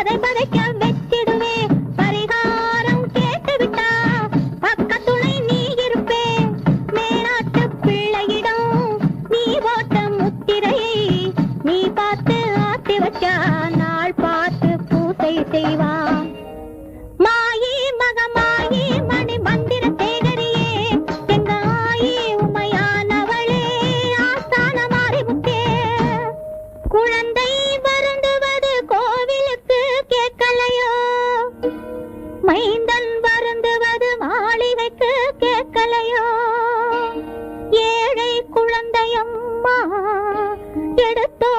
பதை பதைக்க வச்சிடுவே பரிகாரம் கேட்டுவிட்டா பக்கத்துணை நீ இருப்பே மேலாட்டு பிள்ளையிடம் நீ போட்ட முத்திரையை நீ பார்த்து ஆட்டி வச்சா நாள் பார்த்து பூசை செய்வா மாயி மகமாயி மணி மந்திர சேகரியே எங்க ஆயி உமையானவளே ஆஸ்தான மாறிமுத்தே குழந்தை வருந்துவது கோவிலுக்கு கேட்கலையோ மைந்தன் வருந்துவது மாளிகைக்கு கேட்கலையோ ஏழை குழந்தையம்மா எடுத்தோ